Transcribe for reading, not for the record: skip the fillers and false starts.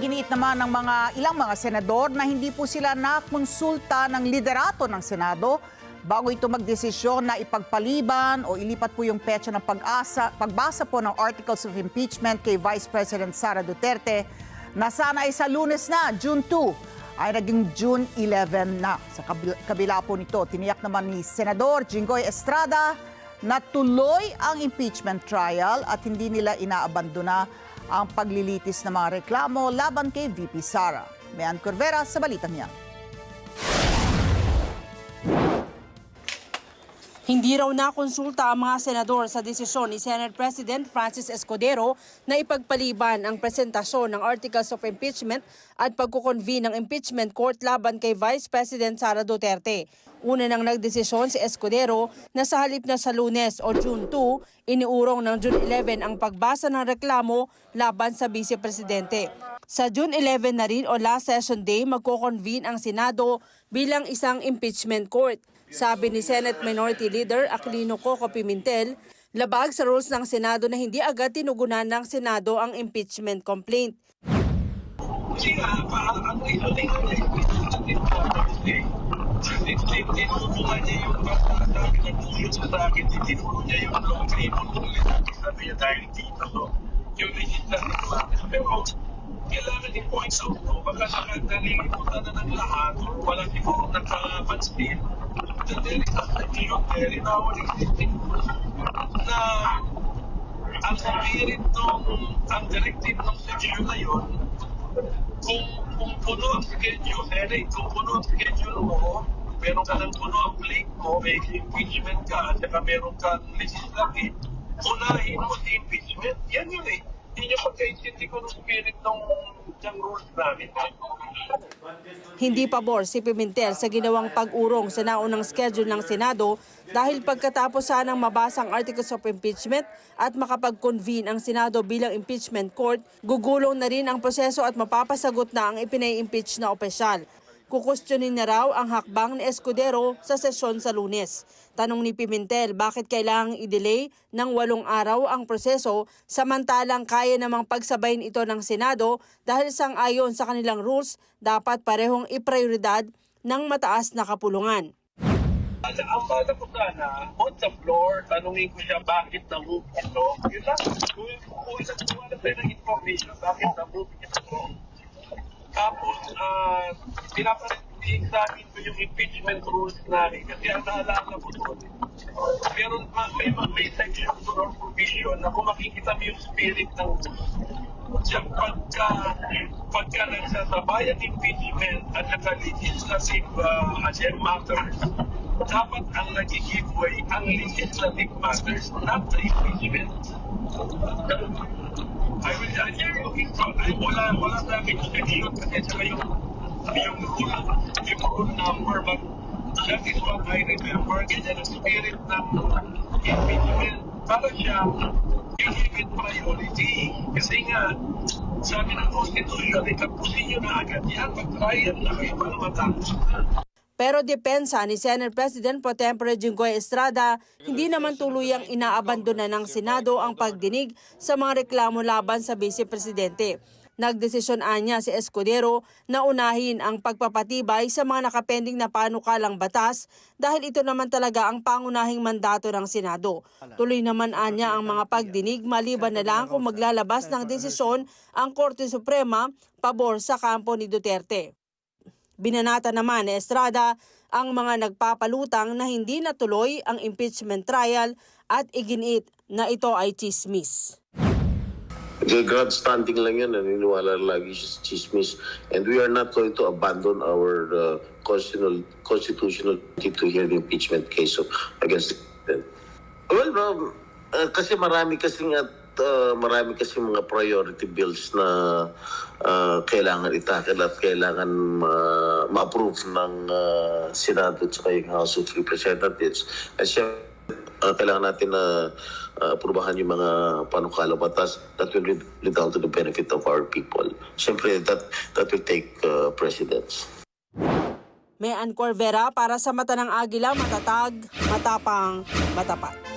Iginiit naman ng ilang mga senador na hindi po sila nakonsulta ng liderato ng Senado bago ito magdesisyon na ipagpaliban o ilipat po yung petsa ng pagbasa po ng Articles of Impeachment kay Vice President Sara Duterte na sana ay sa Lunes na, June 2, ay naging June 11 na. Sa kabila po nito, tiniyak naman ni Senador Jinggoy Estrada na tuloy ang impeachment trial at hindi nila inaabandona ang paglilitis ng mga reklamo laban kay VP Sara. Mayan Corvera sa balitang yan. Hindi raw nakonsulta ang mga senador sa desisyon ni Senate President Francis Escudero na ipagpaliban ang presentasyon ng Articles of Impeachment at pagkukonvene ng impeachment court laban kay Vice President Sara Duterte. Una nang nagdesisyon si Escudero na sa halip na sa Lunes o June 2, iniurong ng June 11 ang pagbasa ng reklamo laban sa Vice Presidente. Sa June 11 na rin o last session day, magko-convene ang Senado bilang isang impeachment court. Sabi ni Senate Minority Leader Aquilino Coco Pimentel, labag sa rules ng Senado na hindi agad tinugunan ng Senado ang impeachment complaint. Kasi ang tinulungan niya yung sabi niya tulot sa akin, tinulungan niya yung sabi niya dahil dito yung legislative. Pero kailangan din points out no, baka nakalimutan na ng lahat, walang siguro nakapansin. There in our existing na ang spirit ang directive ng schedule na yun, kung puno ang schedule, kung puno ang schedule mo, meron ka ng puno ang plate mo, may impeachment ka, at saka meron kang legislative, unahin mo si impeachment, yan yun eh. Hindi niya pagkaintindi ko ng spirit ng rules namin. Hindi pabor si Pimentel sa ginawang pag-urong sa naunang schedule ng Senado dahil pagkatapos sanang mabasa ang Articles of Impeachment at makapag-convene ang Senado bilang impeachment court, gugulong na rin ang proseso at mapapasagot na ang ipinai-impeach na opisyal. Kukustyonin na raw ang hakbang ni Escudero sa sesyon sa Lunes. Tanong ni Pimentel, bakit kailangang i-delay ng 8 araw ang proseso samantalang kaya namang pagsabayin ito ng Senado dahil sang-ayon sa kanilang rules, dapat parehong iprioridad ng mataas na kapulungan. Ang bala ko sana, on the floor, tanungin ko siya bakit na-move ito. Yun lang, kung isakuha na tayo ng information, bakit na-move ito. Tapos, pinaparin-examine ko yung impeachment rules namin kasi ang naalala ko doon. Pero may section doon or provision na kung makikita mo yung spirit ng rules. Diyan pagka nagsasabay ang impeachment at saka legislative matters, dapat ang nag-giveaway ang legislative matters, not the impeachment. Wala namin schedule kasi saka yung rule number, but that is what I remember. Ganyan ang spirit ng impeachment. Para siya, you give it priority. Kasi nga, sabi ng Constitution, itapusin nyo na agad yan. Pag-trial na kayo para matapos na. Pero depensa ni Senate President Pro Tempore Jinggoy Estrada, hindi naman tuluyang inaabandona ng Senado ang pagdinig sa mga reklamo laban sa Vice Presidente. Nagdesisyon anya si Escudero na unahin ang pagpapatibay sa mga nakapending na panukalang batas dahil ito naman talaga ang pangunahing mandato ng Senado. Tuloy naman anya ang mga pagdinig maliban na lang kung maglalabas ng desisyon ang Korte Suprema pabor sa kampo ni Duterte. Binanata naman ni Estrada ang mga nagpapalutang na hindi natuloy ang impeachment trial at iginiit na ito ay chismis. Grandstanding lang yan, naniniwala lagi sa chismis. And we are not going to abandon our constitutional duty to hear the impeachment case against the president. Well, kasi marami kasi mga priority bills na kailangan itakil at kailangan ma-approve ng Senado at saka yung House of Representatives. At siya, kailangan natin na aprubahan yung mga panukalang batas that will lead down to the benefit of our people. Siyempre, that will take precedence. Mayan Corvera para sa Mata ng Agila, matatag, matapang, matapat.